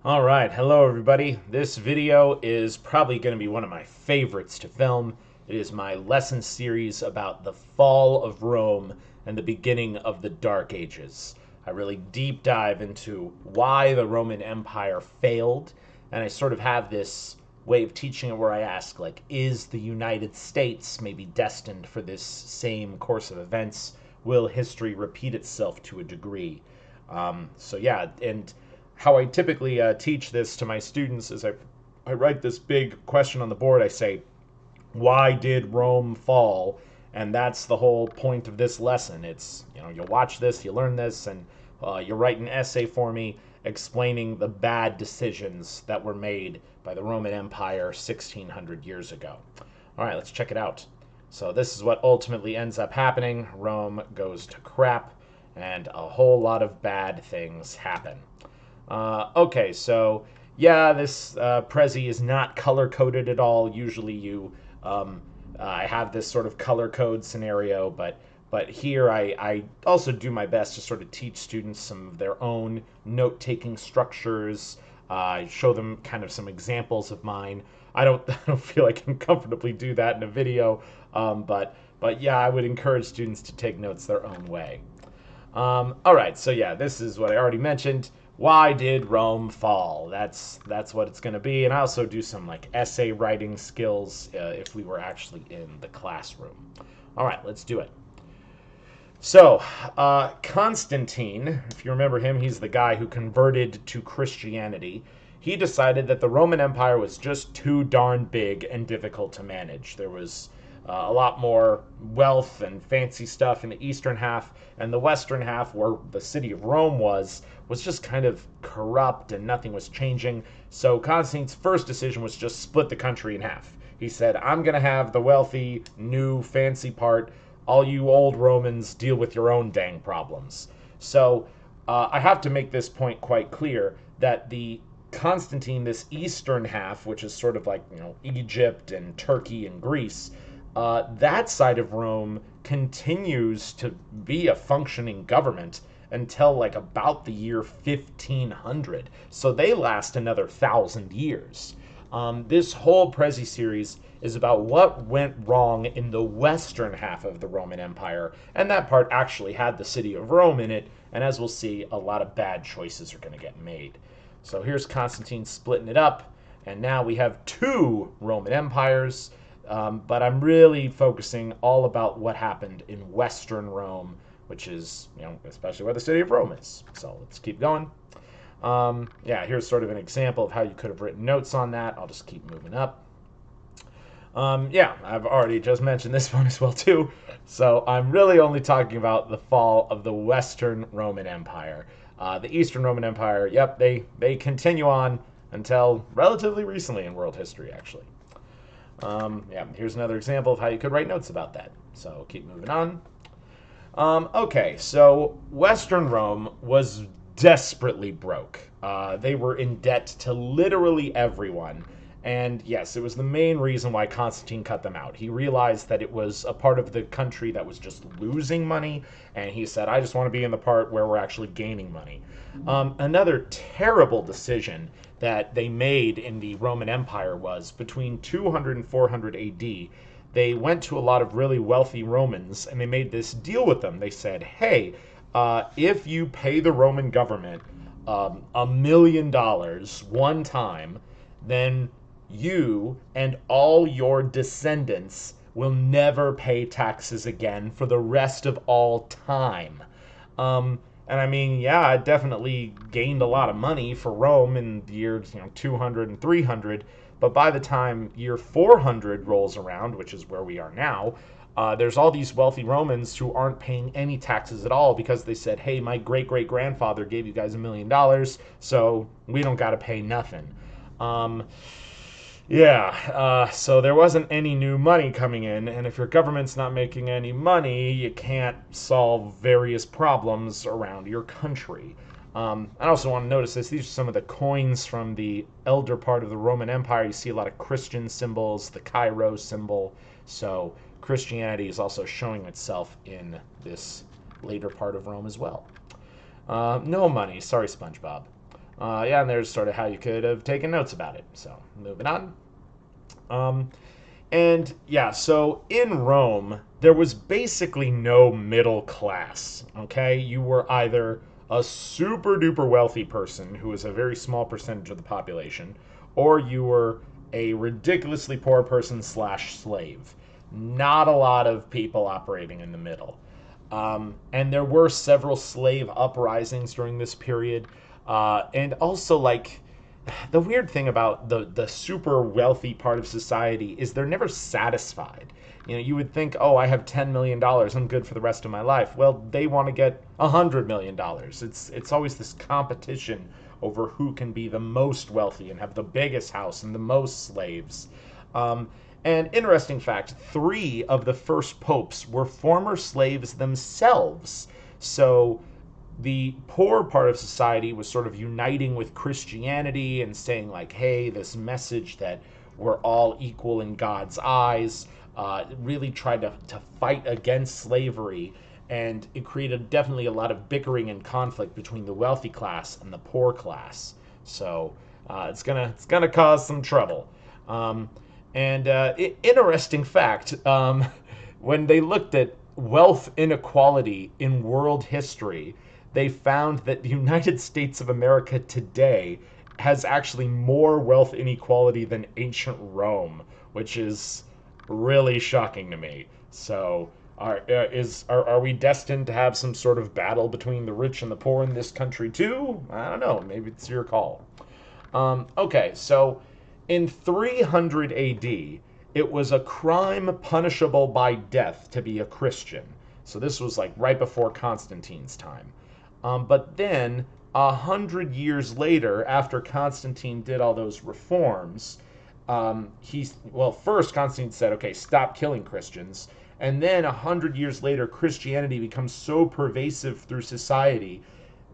All right, hello everybody. This video is probably going to be one of my favorites to film. It is my lesson series about the fall of Rome and the beginning of the Dark Ages. I really deep dive into why the Roman Empire failed, and I sort of have this way of teaching it where I ask, like, is the United States maybe destined for this same course of events? Will history repeat itself to a degree? So yeah, and how I typically teach this to my students is I write this big question on the board. I say, why did Rome fall? And that's the whole point of this lesson. It's, you watch this, you learn this, and you write an essay for me explaining the bad decisions that were made by the Roman Empire 1600 years ago. All right, let's check it out. So this is what ultimately ends up happening. Rome goes to crap, and a whole lot of bad things happen. Okay, so yeah, this Prezi is not color coded at all. Usually, I have this sort of color code scenario, but here I also do my best to sort of teach students some of their own note taking structures. I show them kind of some examples of mine. I don't feel I can comfortably do that in a video, but yeah, I would encourage students to take notes their own way. All right, so yeah, this is what I already mentioned. Why did Rome fall? That's what it's going to be, and I also do some like essay writing skills if we were actually in the classroom. All right, let's do it. So, Constantine, if you remember him, he's the guy who converted to Christianity. He decided that the Roman Empire was just too darn big and difficult to manage. There was a lot more wealth and fancy stuff in the eastern half, and the western half, where the city of Rome was just kind of corrupt and nothing was changing. So Constantine's first decision was just split the country in half. He said, I'm going to have the wealthy, new, fancy part. All you old Romans deal with your own dang problems. So I have to make this point quite clear that the Constantine, this eastern half, which is sort of like Egypt and Turkey and Greece, that side of Rome continues to be a functioning government until like about the year 1500. So they last another 1,000 years. This whole Prezi series is about what went wrong in the western half of the Roman Empire, and that part actually had the city of Rome in it, and as we'll see, a lot of bad choices are going to get made. So here's Constantine splitting it up, and now we have two Roman empires, but I'm really focusing all about what happened in Western Rome, which is, especially where the city of Rome is. So let's keep going. Yeah, here's sort of an example of how you could have written notes on that. I'll just keep moving up. Yeah, I've already just mentioned this one as well too. So I'm really only talking about the fall of the Western Roman Empire. The Eastern Roman Empire, yep, they continue on until relatively recently in world history, actually. Yeah, here's another example of how you could write notes about that. So keep moving on. Okay, so Western Rome was desperately broke. They were in debt to literally everyone. And yes, it was the main reason why Constantine cut them out. He realized that it was a part of the country that was just losing money, and he said, I just want to be in the part where we're actually gaining money. Another terrible decision that they made in the Roman Empire was between 200 and 400 AD, they went to a lot of really wealthy Romans and they made this deal with them. They said, hey, if you pay the Roman government $1 million one time, then you and all your descendants will never pay taxes again for the rest of all time. And I mean, yeah, it definitely gained a lot of money for Rome in the years 200 and 300. But by the time year 400 rolls around, which is where we are now, there's all these wealthy Romans who aren't paying any taxes at all because they said, hey, my great great grandfather gave you guys $1 million, so we don't got to pay nothing. Um, yeah, so there wasn't any new money coming in, and if your government's not making any money, you can't solve various problems around your country. I also want to notice this. These are some of the coins from the elder part of the Roman Empire. You see a lot of Christian symbols, the Chi-Rho symbol. So Christianity is also showing itself in this later part of Rome as well. No money. Sorry, SpongeBob. Yeah, and there's sort of how you could have taken notes about it. So moving on. Um, and yeah, so in Rome, there was basically no middle class. Okay, you were either a super duper wealthy person who was a very small percentage of the population, or you were a ridiculously poor person slash slave. Not a lot of people operating in the middle. And there were several slave uprisings during this period. And also, like, the weird thing about the super wealthy part of society is they're never satisfied. You know, you would think, oh, I have $10 million, I'm good for the rest of my life. Well, they want to get $100 million. It's always this competition over who can be the most wealthy and have the biggest house and the most slaves. And interesting fact, three of the first popes were former slaves themselves. So the poor part of society was sort of uniting with Christianity and saying, like, hey, this message that we're all equal in God's eyes, really tried to fight against slavery. And it created definitely a lot of bickering and conflict between the wealthy class and the poor class. So it's gonna cause some trouble. Interesting fact, when they looked at wealth inequality in world history, they found that the United States of America today has actually more wealth inequality than ancient Rome, which is really shocking to me. So, are we destined to have some sort of battle between the rich and the poor in this country too? I don't know. Maybe it's your call. Okay, so in 300 AD, it was a crime punishable by death to be a Christian. So this was like right before Constantine's time. But then, 100 years later, after Constantine did all those reforms, first Constantine said, okay, stop killing Christians. And then 100 years later, Christianity becomes so pervasive through society.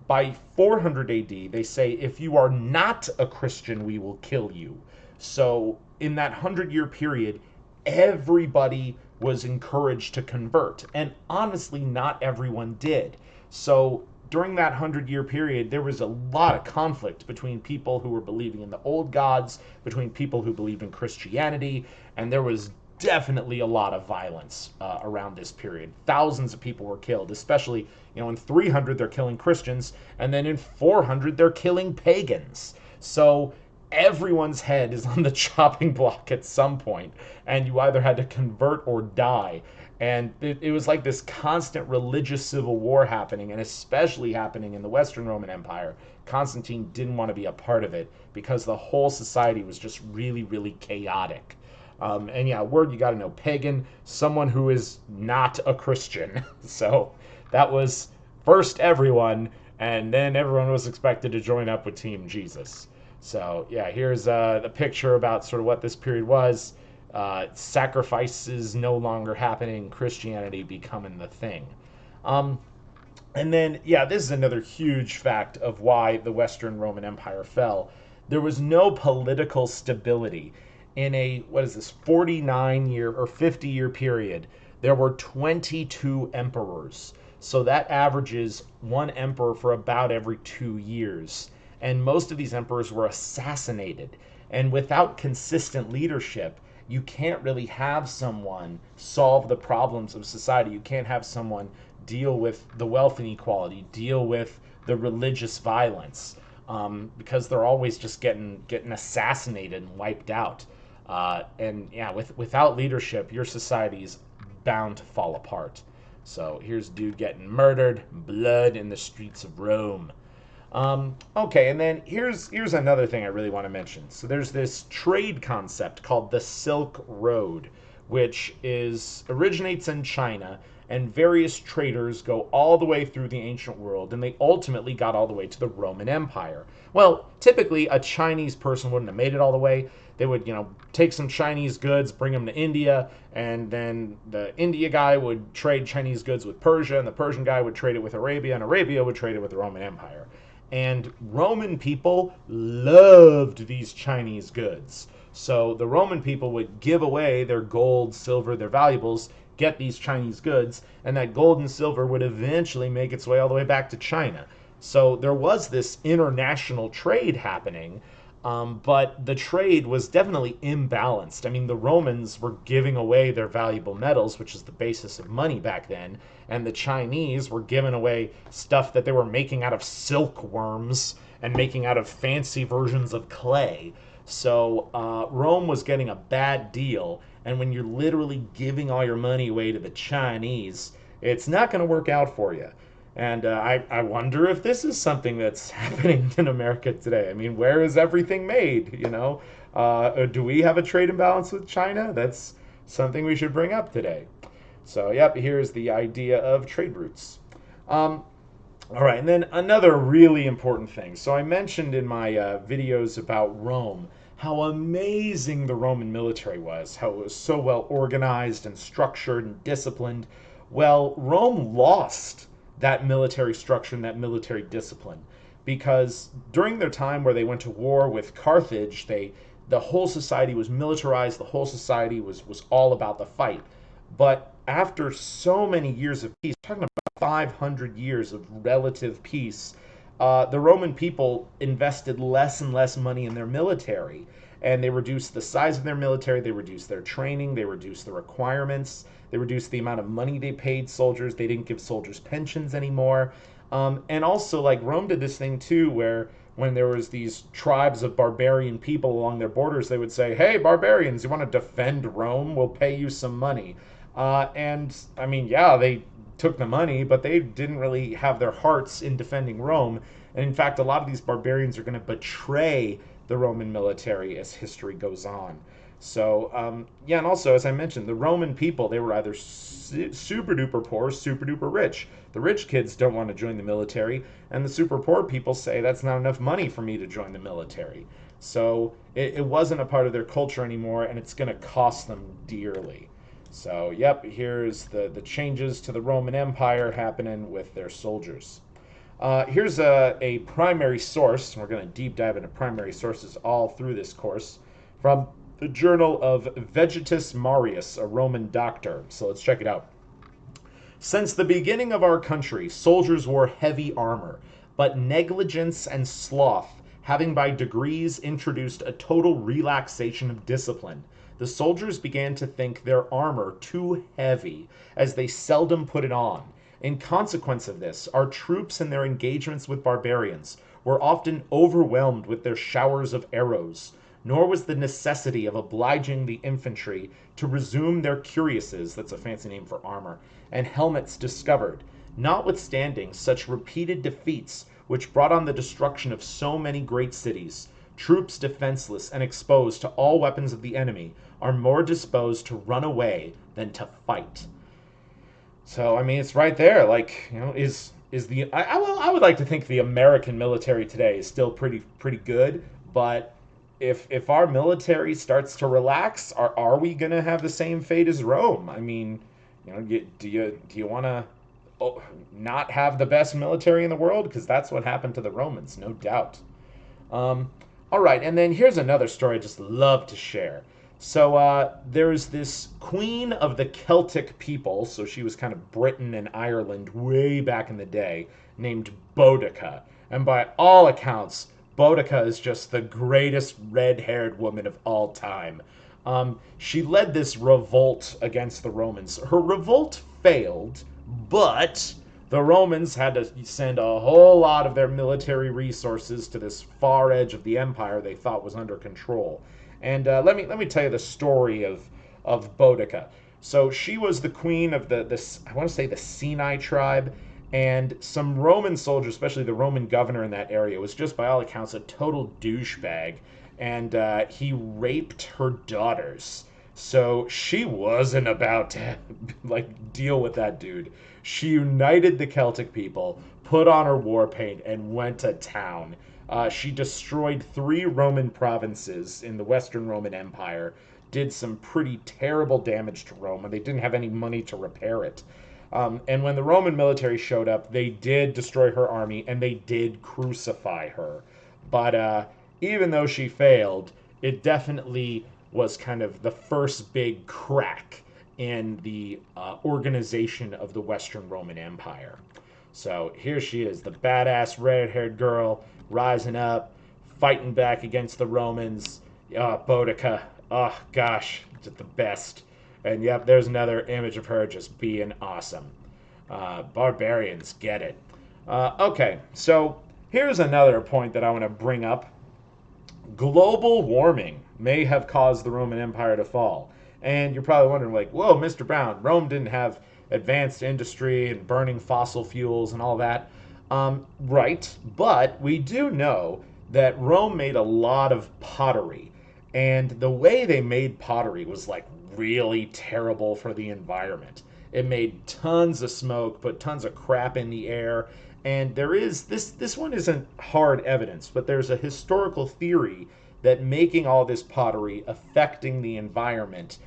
By 400 AD, they say, if you are not a Christian, we will kill you. So in that 100-year period, everybody was encouraged to convert. And honestly, not everyone did. So during that 100-year period, there was a lot of conflict between people who were believing in the old gods, between people who believed in Christianity, and there was definitely a lot of violence around this period. Thousands of people were killed, especially, in 300 they're killing Christians, and then in 400 they're killing pagans. So everyone's head is on the chopping block at some point, and you either had to convert or die. And it was like this constant religious civil war happening, and especially happening in the Western Roman Empire. Constantine didn't want to be a part of it because the whole society was just really, really chaotic. And yeah, word you got to know, pagan, someone who is not a Christian. So that was first everyone, and then everyone was expected to join up with Team Jesus. So yeah, here's the picture about sort of what this period was. Sacrifices no longer happening, Christianity becoming the thing. And then, yeah, this is another huge fact of why the Western Roman Empire fell. There was no political stability. In a, 49-year or 50-year period, there were 22 emperors. So that averages one emperor for about every 2 years. And most of these emperors were assassinated. And without consistent leadership, you can't really have someone solve the problems of society. You can't have someone deal with the wealth inequality, deal with the religious violence, because they're always just getting assassinated and wiped out. And yeah, without leadership, your society is bound to fall apart. So here's dude getting murdered, blood in the streets of Rome. Okay, and then here's another thing I really want to mention. So there's this trade concept called the Silk Road, which originates in China, and various traders go all the way through the ancient world, and they ultimately got all the way to the Roman Empire. Well, typically a Chinese person wouldn't have made it all the way. They would, take some Chinese goods, bring them to India, and then the India guy would trade Chinese goods with Persia, and the Persian guy would trade it with Arabia, and Arabia would trade it with the Roman Empire. And Roman people loved these Chinese goods. So the Roman people would give away their gold, silver, their valuables, get these Chinese goods, and that gold and silver would eventually make its way all the way back to China. So there was this international trade happening, but the trade was definitely imbalanced. I mean, the Romans were giving away their valuable metals, which is the basis of money back then, and the Chinese were giving away stuff that they were making out of silkworms and making out of fancy versions of clay. So Rome was getting a bad deal, and when you're literally giving all your money away to the Chinese, it's not going to work out for you. And I wonder if this is something that's happening in America today. I mean, where is everything made? Do we have a trade imbalance with China? That's something we should bring up today. So, yep, here's the idea of trade routes. All right, and then another really important thing. So I mentioned in my videos about Rome how amazing the Roman military was, how it was so well organized and structured and disciplined. Well, Rome lost that military structure and that military discipline because during their time where they went to war with Carthage, the whole society was militarized, the whole society was all about the fight. But after so many years of peace, talking about 500 years of relative peace, the Roman people invested less and less money in their military. And they reduced the size of their military, they reduced their training, they reduced the requirements, they reduced the amount of money they paid soldiers, they didn't give soldiers pensions anymore. And also, like, Rome did this thing too, where when there was these tribes of barbarian people along their borders, they would say, "Hey, barbarians, you want to defend Rome? We'll pay you some money." And I mean, yeah, they took the money, but they didn't really have their hearts in defending Rome. And in fact, a lot of these barbarians are going to betray the Roman military as history goes on. So, yeah, and also, as I mentioned, the Roman people, they were either super duper poor, super duper rich. The rich kids don't want to join the military, and the super poor people say that's not enough money for me to join the military. So it wasn't a part of their culture anymore, and it's going to cost them dearly. So, yep, here's the changes to the Roman Empire happening with their soldiers. Here's a primary source. We're going to deep dive into primary sources all through this course from the Journal of Vegetus Marius, a Roman doctor. So let's check it out. Since the beginning of our country, soldiers wore heavy armor, but negligence and sloth having by degrees introduced a total relaxation of discipline, the soldiers began to think their armor too heavy, as they seldom put it on. In consequence of this, our troops in their engagements with barbarians were often overwhelmed with their showers of arrows, nor was the necessity of obliging the infantry to resume their cuirasses, that's a fancy name for armor, and helmets discovered, notwithstanding such repeated defeats which brought on the destruction of so many great cities. Troops defenseless and exposed to all weapons of the enemy are more disposed to run away than to fight. So I mean, it's right there. Like, is the I would like to think the American military today is still pretty good, but if our military starts to relax, are we gonna have the same fate as Rome? I mean, do you want to not have the best military in the world? Because that's what happened to the Romans, no doubt. All right, and then here's another story I just love to share. So there's this queen of the Celtic people, so she was kind of Britain and Ireland way back in the day, named Boudica. And by all accounts, Boudica is just the greatest red-haired woman of all time. She led this revolt against the Romans. Her revolt failed, but the Romans had to send a whole lot of their military resources to this far edge of the empire they thought was under control. And let me tell you the story of Boudica. So she was the queen of the I want to say the Sinai tribe, and some Roman soldiers, especially the Roman governor in that area, was just by all accounts a total douchebag, and he raped her daughters. So she wasn't about to like deal with that dude. She united the Celtic people, put on her war paint, and went to town. She destroyed 3 Roman provinces in the Western Roman Empire, did some pretty terrible damage to Rome, and they didn't have any money to repair it. And when the Roman military showed up, they did destroy her army, and they did crucify her. But even though she failed, it definitely was kind of the first big crack in the organization of the Western Roman Empire. So here she is, the badass red-haired girl rising up, fighting back against the Romans. Boudica. Oh gosh, just the best. And yep, there's another image of her just being awesome. Barbarians get it. Okay, so here's another point that I want to bring up. Global warming may have caused the Roman Empire to fall. And you're probably wondering, like, whoa, Mr. Brown, Rome didn't have advanced industry and burning fossil fuels and all that. Right, but we do know that Rome made a lot of pottery. And the way they made pottery was like really terrible for the environment. It made tons of smoke, put tons of crap in the air, and there is this one isn't hard evidence, but there's a historical theory that making all this pottery affecting the environment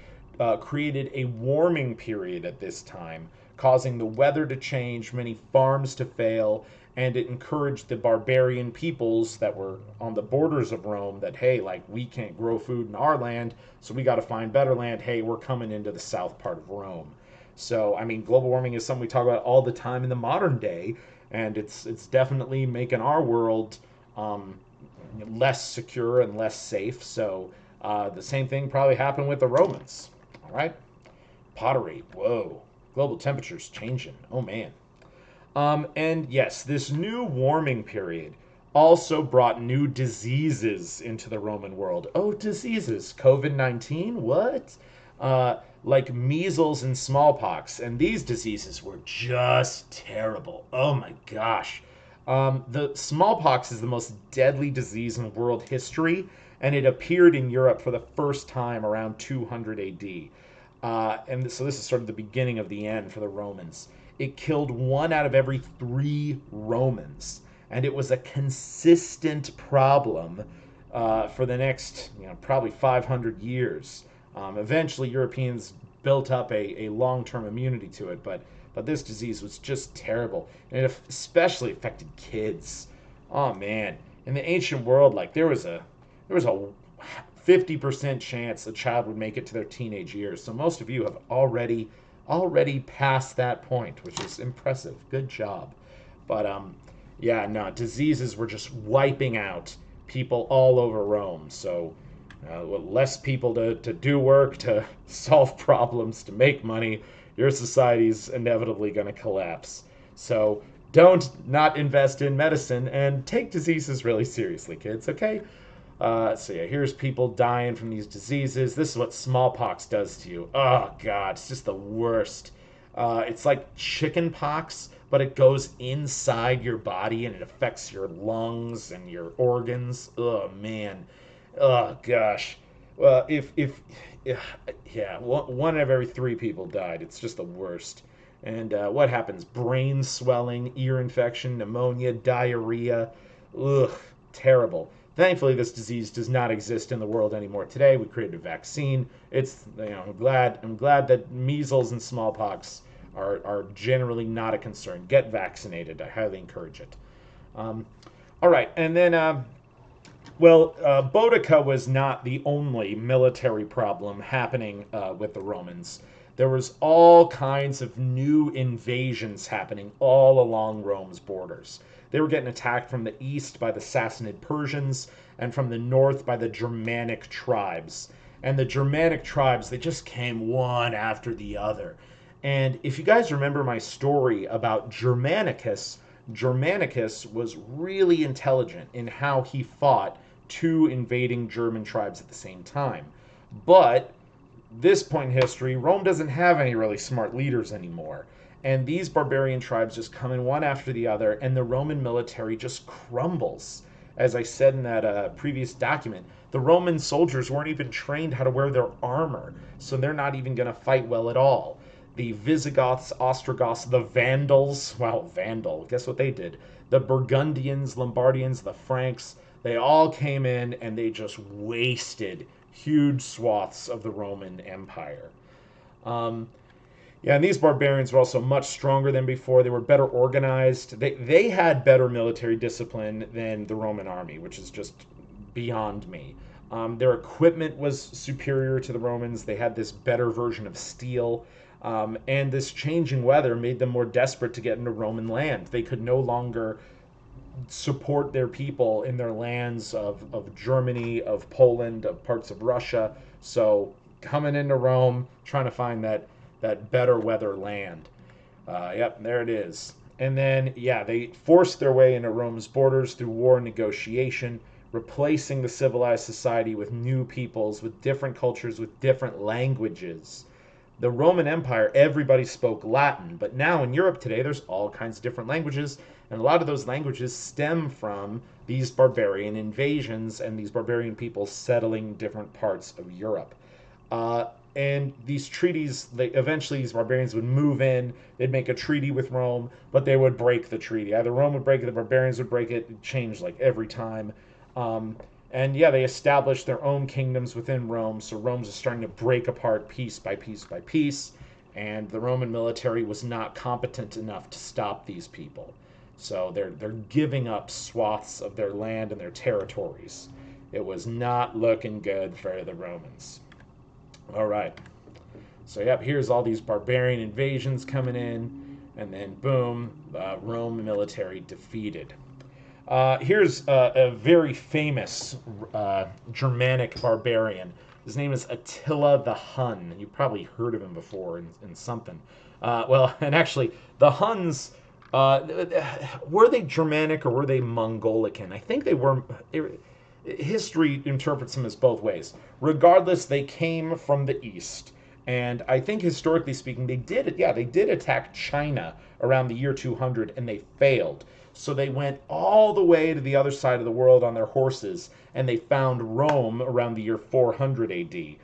created a warming period at this time, causing the weather to change, many farms to fail, and it encouraged the barbarian peoples that were on the borders of Rome that, hey, like, we can't grow food in our land, so we got to find better land. Hey, we're coming into the south part of Rome. So, I mean, global warming is something we talk about all the time in the modern day, and it's definitely making our world um, less secure and less safe. So, the same thing probably happened with the Romans. All right, pottery. Whoa, global temperatures changing. Oh man. And yes, this new warming period also brought new diseases into the Roman world. Oh, diseases. COVID-19? What? Like measles and smallpox. And these diseases were just terrible. Oh my gosh. The smallpox is the most deadly disease in world history, and it appeared in Europe for the first time around 200 AD. And so this is sort of the beginning of the end for the Romans. It killed 1 out of every 3 Romans, and it was a consistent problem for the next, probably 500 years. Eventually, Europeans built up a long-term immunity to it, but this disease was just terrible, and it especially affected kids. Oh man, in the ancient world, like there was a 50% chance a child would make it to their teenage years. So most of you have already passed that point, which is impressive. Good job. But yeah, no, diseases were just wiping out people all over Rome. So with less people to do work, to solve problems, to make money, your society's inevitably going to collapse. So don't not invest in medicine and take diseases really seriously, kids, okay? So yeah, here's people dying from these diseases. This is what smallpox does to you. Oh god, it's just the worst. It's like chicken pox, but it goes inside your body and it affects your lungs and your organs. Oh man. Oh gosh. Well, if yeah, 1 out of every 3 people died. It's just the worst. And what happens? Brain swelling, ear infection, pneumonia, diarrhea. Ugh, terrible. Thankfully, this disease does not exist in the world anymore today. We created a vaccine. I'm glad that measles and smallpox are generally not a concern. Get vaccinated. I highly encourage it. Um, all right, and then Boudica was not the only military problem happening with the Romans. There was all kinds of new invasions happening all along Rome's borders. They were getting attacked from the east by the Sassanid Persians and from the north by the Germanic tribes. And the Germanic tribes, they just came one after the other. And if you guys remember my story about Germanicus, Germanicus was really intelligent in how he fought 2 invading German tribes at the same time. But this point in history, Rome doesn't have any really smart leaders anymore. And these barbarian tribes just come in one after the other, and the Roman military just crumbles. As I said in that previous document, the Roman soldiers weren't even trained how to wear their armor, so they're not even going to fight well at all. The Visigoths, Ostrogoths, the Vandals, well, Vandal, guess what they did? The Burgundians, Lombardians, the Franks, they all came in and they just wasted huge swaths of the Roman Empire. Um, yeah, and these barbarians were also much stronger than before. They were better organized. They had better military discipline than the Roman army, which is just beyond me. Their equipment was superior to the Romans. They had this better version of steel. And this changing weather made them more desperate to get into Roman land. They could no longer support their people in their lands of Germany, of Poland, of parts of Russia. So coming into Rome, trying to find that better weather land. Yep, there it is. And then, yeah, they forced their way into Rome's borders through war and negotiation, replacing the civilized society with new peoples, with different cultures, with different languages. The Roman Empire, everybody spoke Latin, but now in Europe today, there's all kinds of different languages, and a lot of those languages stem from these barbarian invasions and these barbarian peoples settling different parts of Europe. And these treaties, eventually these barbarians would move in, they'd make a treaty with Rome, but they would break the treaty. Either Rome would break it, the barbarians would break it. It changed like every time. And yeah, they established their own kingdoms within Rome. So Rome's just starting to break apart piece by piece by piece. And the Roman military was not competent enough to stop these people. So they're giving up swaths of their land and their territories. It was not looking good for the Romans. All right. So yep, here's all these barbarian invasions coming in, and then boom, Rome military defeated. Here's a very famous Germanic barbarian. His name is Attila the Hun. You've probably heard of him before in something. Well, and actually, the Huns, were they Germanic or were they Mongolican? I think they were. History interprets them as both ways. Regardless, they came from the east. And I think historically speaking, they did attack China around the year 200 and they failed. So they went all the way to the other side of the world on their horses and they found Rome around the year 400 AD.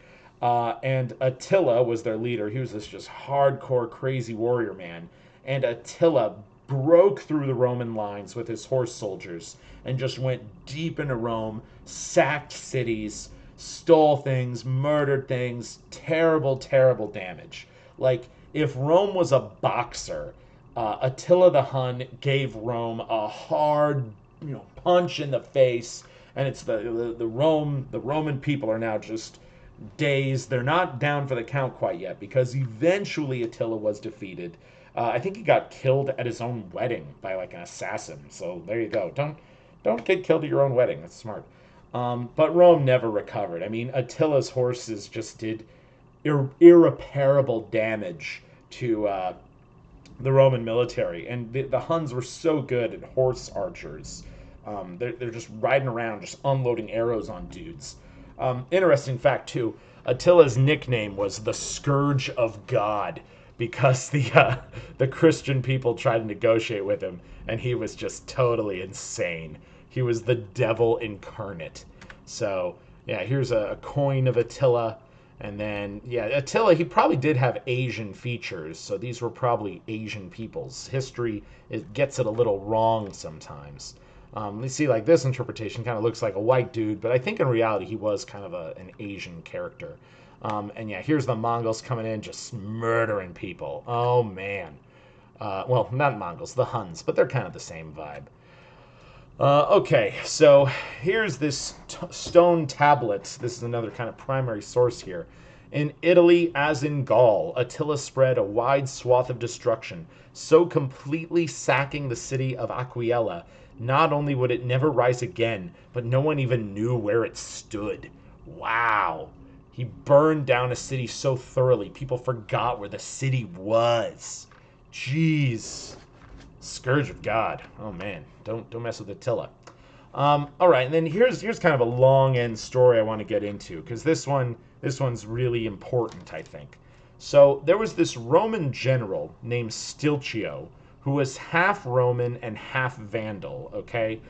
And Attila was their leader. He was this just hardcore, crazy warrior man. And Attila broke through the Roman lines with his horse soldiers and just went deep into Rome, sacked cities, stole things, murdered things, terrible, terrible damage. Like, if Rome was a boxer, Attila the Hun gave Rome a hard, punch in the face, and it's the Roman people are now just dazed. They're not down for the count quite yet because eventually Attila was defeated. I think he got killed at his own wedding by like an assassin. So there you go. Don't get killed at your own wedding. That's smart. But Rome never recovered. I mean, Attila's horses just did irreparable damage to the Roman military, and the Huns were so good at horse archers. They're just riding around, just unloading arrows on dudes. Interesting fact too: Attila's nickname was the Scourge of God because the Christian people tried to negotiate with him, and he was just totally insane. He was the devil incarnate. So yeah, here's a coin of Attila. And then, yeah, Attila, he probably did have Asian features, so these were probably Asian peoples. History gets it a little wrong sometimes. You see, like, this interpretation kind of looks like a white dude, but I think in reality he was kind of an Asian character. And yeah, here's the Mongols coming in, just murdering people. Oh, man. Well, not Mongols, the Huns, but they're kind of the same vibe. Okay, so here's this stone tablet. This is another kind of primary source here. In Italy, as in Gaul, Attila spread a wide swath of destruction, so completely sacking the city of Aquila, not only would it never rise again, but no one even knew where it stood. Wow. He burned down a city so thoroughly, people forgot where the city was. Jeez. Scourge of God. Oh man, don't mess with Attila. All right, and then here's kind of a long end story I want to get into because this one's really important, I think. So there was this Roman general named Stilchio who was half Roman and half Vandal. Okay,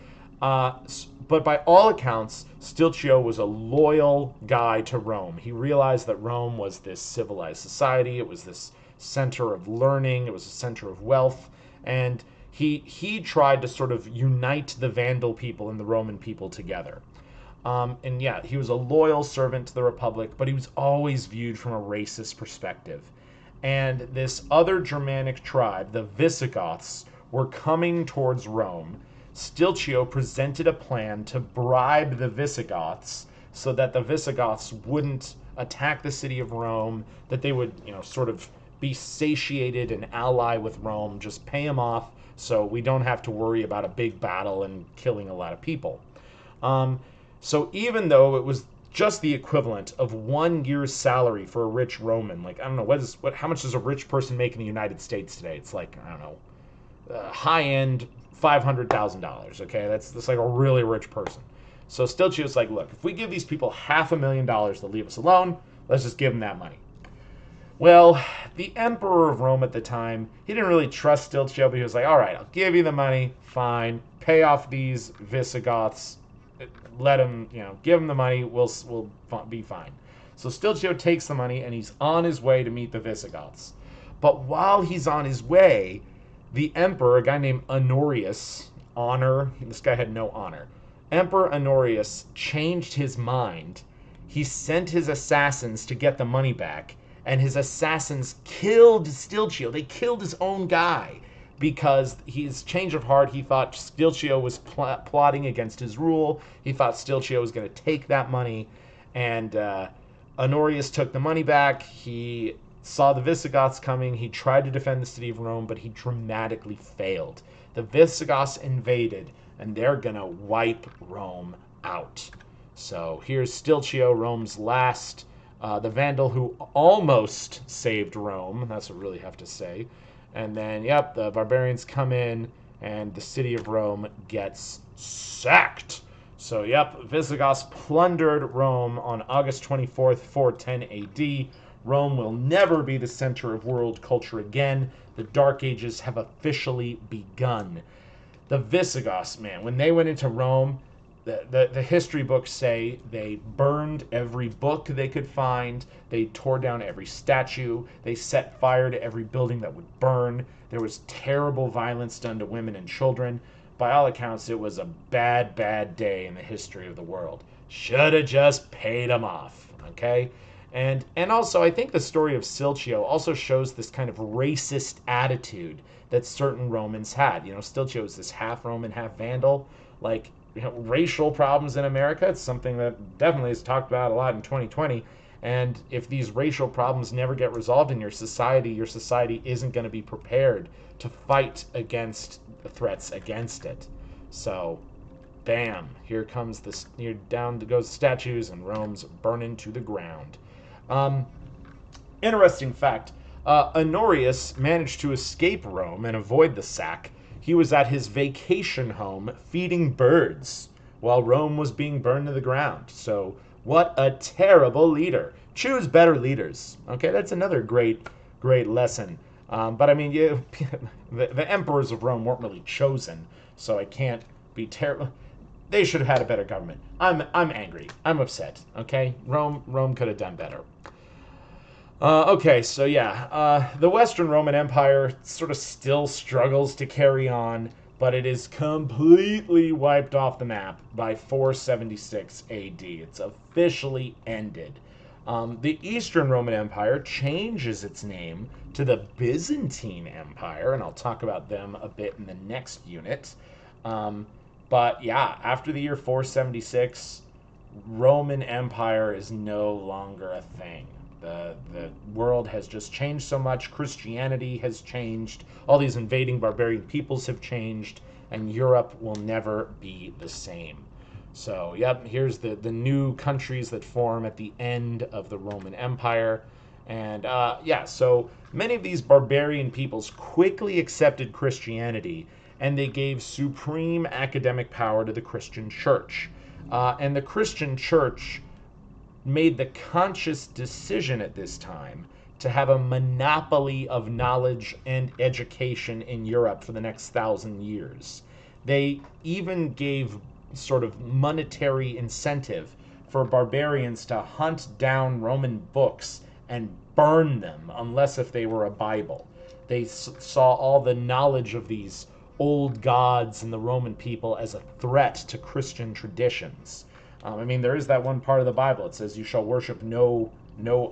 but by all accounts, Stilchio was a loyal guy to Rome. He realized that Rome was this civilized society. It was this center of learning. It was a center of wealth. And he tried to sort of unite the Vandal people and the Roman people together. And yeah, he was a loyal servant to the Republic, but he was always viewed from a racist perspective. And this other Germanic tribe, the Visigoths, were coming towards Rome. Stilchio presented a plan to bribe the Visigoths so that the Visigoths wouldn't attack the city of Rome, that they would, sort of be satiated and ally with Rome, just pay him off so we don't have to worry about a big battle and killing a lot of people. Um, so even though it was just the equivalent of 1 year's salary for a rich Roman, like I don't know how much does a rich person make in the United States today? It's like I don't know, high end $500,000. Okay, that's like a really rich person. So Stilchio's like, look, if we give these people $500,000 to leave us alone, let's just give them that money. Well, the emperor of Rome at the time, he didn't really trust Stilchio, but he was like, all right, I'll give you the money, fine, pay off these Visigoths, let him, give him the money, we'll be fine. So Stilchio takes the money and he's on his way to meet the Visigoths. But while he's on his way, the emperor, a guy named Honorius, this guy had no honor. Emperor Honorius changed his mind. He sent his assassins to get the money back, and his assassins killed Stilchio. They killed his own guy because his change of heart, he thought Stilchio was plotting against his rule. He thought Stilchio was going to take that money, and Honorius took the money back. He saw the Visigoths coming. He tried to defend the city of Rome, but he dramatically failed. The Visigoths invaded, and they're going to wipe Rome out. So here's Stilchio, Rome's last, the Vandal who almost saved Rome. That's what we really have to say. And then, the barbarians come in, and the city of Rome gets sacked. So, Visigoths plundered Rome on August 24th, 410 AD. Rome will never be the center of world culture again. The Dark Ages have officially begun. The Visigoths, man, when they went into Rome, the history books say they burned every book they could find. They tore down every statue. They set fire to every building that would burn. There was terrible violence done to women and children. By all accounts, it was a bad, bad day in the history of the world. Should have just paid them off, okay? And also, I think the story of Stilchio also shows this kind of racist attitude that certain Romans had. Stilchio is this half Roman, half Vandal. Like, racial problems in America, it's something that definitely is talked about a lot in 2020. And if these racial problems never get resolved in your society isn't going to be prepared to fight against the threats against it. So, bam, here comes down goes the statues, and Rome's burning to the ground. Interesting fact, Honorius managed to escape Rome and avoid the sack. He was at his vacation home feeding birds while Rome was being burned to the ground. So what a terrible leader. Choose better leaders. Okay, that's another great lesson. But I mean, the emperors of Rome weren't really chosen, so I can't be terrible. They should have had a better government. I'm angry. I'm upset. Okay, Rome could have done better. The Western Roman Empire sort of still struggles to carry on, but it is completely wiped off the map by 476 AD. It's officially ended. The Eastern Roman Empire changes its name to the Byzantine Empire, and I'll talk about them a bit in the next unit. After the year 476, Roman Empire is no longer a thing. The world has just changed so much. Christianity has changed. All these invading barbarian peoples have changed, and Europe will never be the same. So, here's the new countries that form at the end of the Roman Empire. And, so many of these barbarian peoples quickly accepted Christianity, and they gave supreme academic power to the Christian church. And the Christian church made the conscious decision at this time to have a monopoly of knowledge and education in Europe for the next 1,000 years. They even gave sort of monetary incentive for barbarians to hunt down Roman books and burn them, unless if they were a Bible. They saw all the knowledge of these old gods and the Roman people as a threat to Christian traditions. There is that one part of the Bible. It says, you shall worship no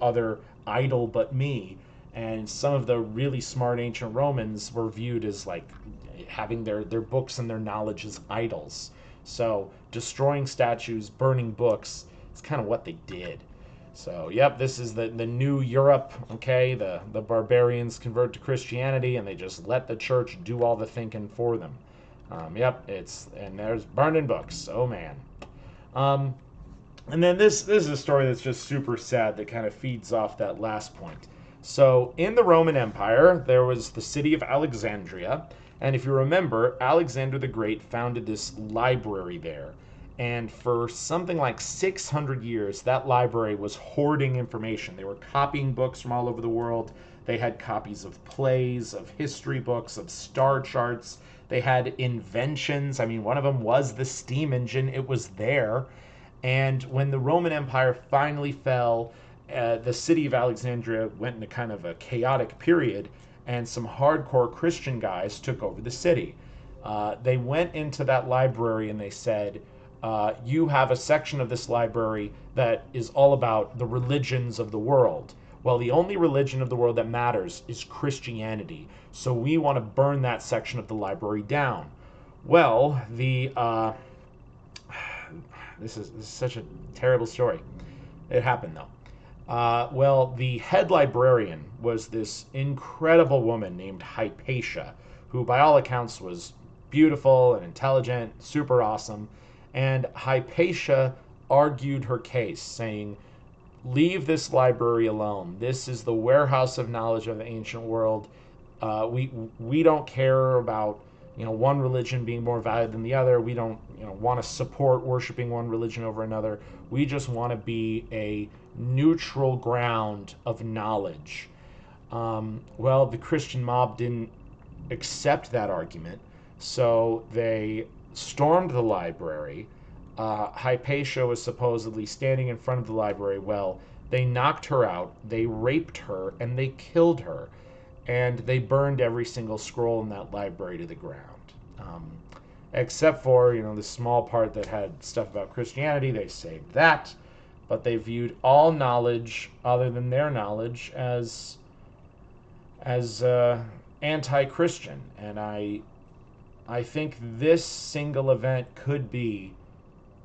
other idol but me. And some of the really smart ancient Romans were viewed as like having their books and their knowledge as idols. So destroying statues, burning books, it's kind of what they did. So, yep, this is the new Europe, okay? The barbarians convert to Christianity and they just let the church do all the thinking for them. Yep, and there's burning books. Oh, man. Um, and then this is a story that's just super sad that kind of feeds off that last point. So, in the Roman Empire, there was the city of Alexandria. And if you remember, Alexander the Great founded this library there. And for something like 600 years, that library was hoarding information. They were copying books from all over the world. They had copies of plays, of history books, of star charts. They had inventions. I mean, one of them was the steam engine, it was there. And when the Roman Empire finally fell, the city of Alexandria went into kind of a chaotic period, and some hardcore Christian guys took over the city. They went into that library and they said, you have a section of this library that is all about the religions of the world. Well, the only religion of the world that matters is Christianity. So we want to burn that section of the library down. Well, this is such a terrible story. It happened though. Well, the head librarian was this incredible woman named Hypatia, who by all accounts was beautiful and intelligent, super awesome. And Hypatia argued her case, saying, leave this library alone. This is the warehouse of knowledge of the ancient world. We don't care about one religion being more valued than the other. We don't want to support worshiping one religion over another. We just want to be a neutral ground of knowledge. Well, the Christian mob didn't accept that argument, so they stormed the library. Hypatia was supposedly standing in front of the library. Well, they knocked her out, they raped her, and they killed her. And they burned every single scroll in that library to the ground. Except for, the small part that had stuff about Christianity, they saved that. But they viewed all knowledge other than their knowledge as anti-Christian. And I think this single event could be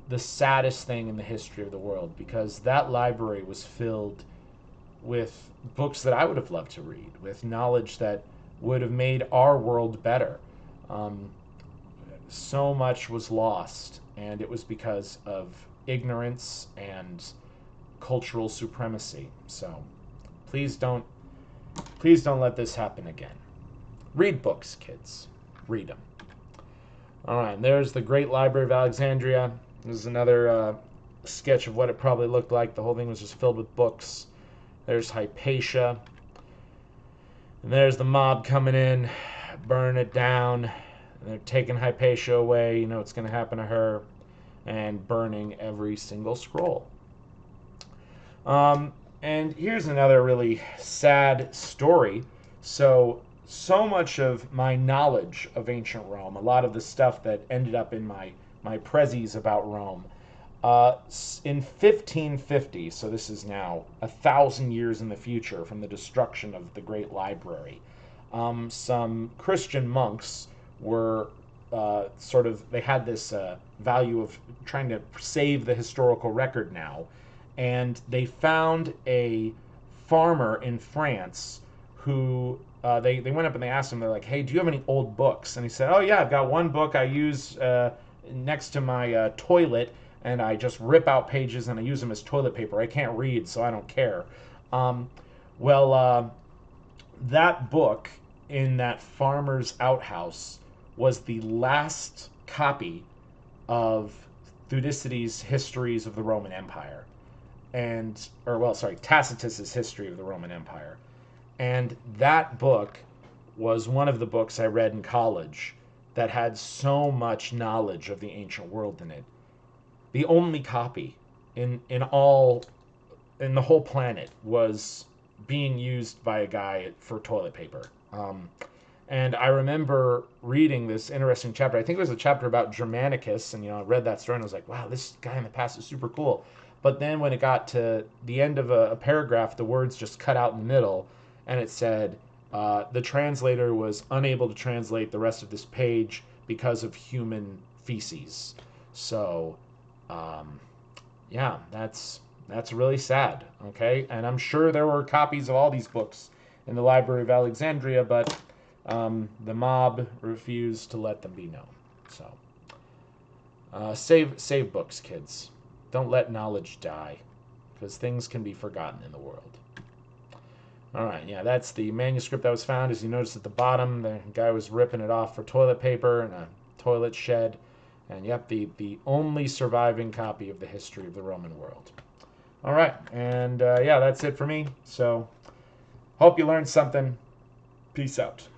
the saddest thing in the history of the world, because that library was filled with books that I would have loved to read, with knowledge that would have made our world better. So much was lost, and it was because of ignorance and cultural supremacy. So please don't let this happen again. Read books, kids. Read them. All right, and there's the Great Library of Alexandria. This is another sketch of what it probably looked like. The whole thing was just filled with books. There's Hypatia. And there's the mob coming in, burn it down. And they're taking Hypatia away. You know what's going to happen to her. And burning every single scroll. And here's another really sad story. So much of my knowledge of ancient Rome, a lot of the stuff that ended up in my prezzies about Rome, in 1550, so this is now 1,000 years in the future from the destruction of the Great Library, some Christian monks were they had this value of trying to save the historical record now, and they found a farmer in France who they went up and they asked him, they're like, hey, do you have any old books? And he said, oh yeah, I've got one book I use next to my toilet, and I just rip out pages and I use them as toilet paper. I can't read, so I don't care. That book in that farmer's outhouse was the last copy of Thucydides' Histories of the Roman Empire. Tacitus's History of the Roman Empire. And that book was one of the books I read in college that had so much knowledge of the ancient world in it. The only copy in the whole planet was being used by a guy for toilet paper. And I remember reading this interesting chapter. I think it was a chapter about Germanicus, and I read that story and I was like, wow, this guy in the past is super cool. But then when it got to the end of a paragraph, the words just cut out in the middle, and it said, the translator was unable to translate the rest of this page because of human feces. So, that's That's really sad, okay? And I'm sure there were copies of all these books in the Library of Alexandria, but the mob refused to let them be known. So, save books, kids. Don't let knowledge die, because things can be forgotten in the world. All right, yeah, that's the manuscript that was found. As you notice at the bottom, the guy was ripping it off for toilet paper in a toilet shed. And yep, the only surviving copy of the history of the Roman world. All right, and yeah, that's it for me. So, hope you learned something. Peace out.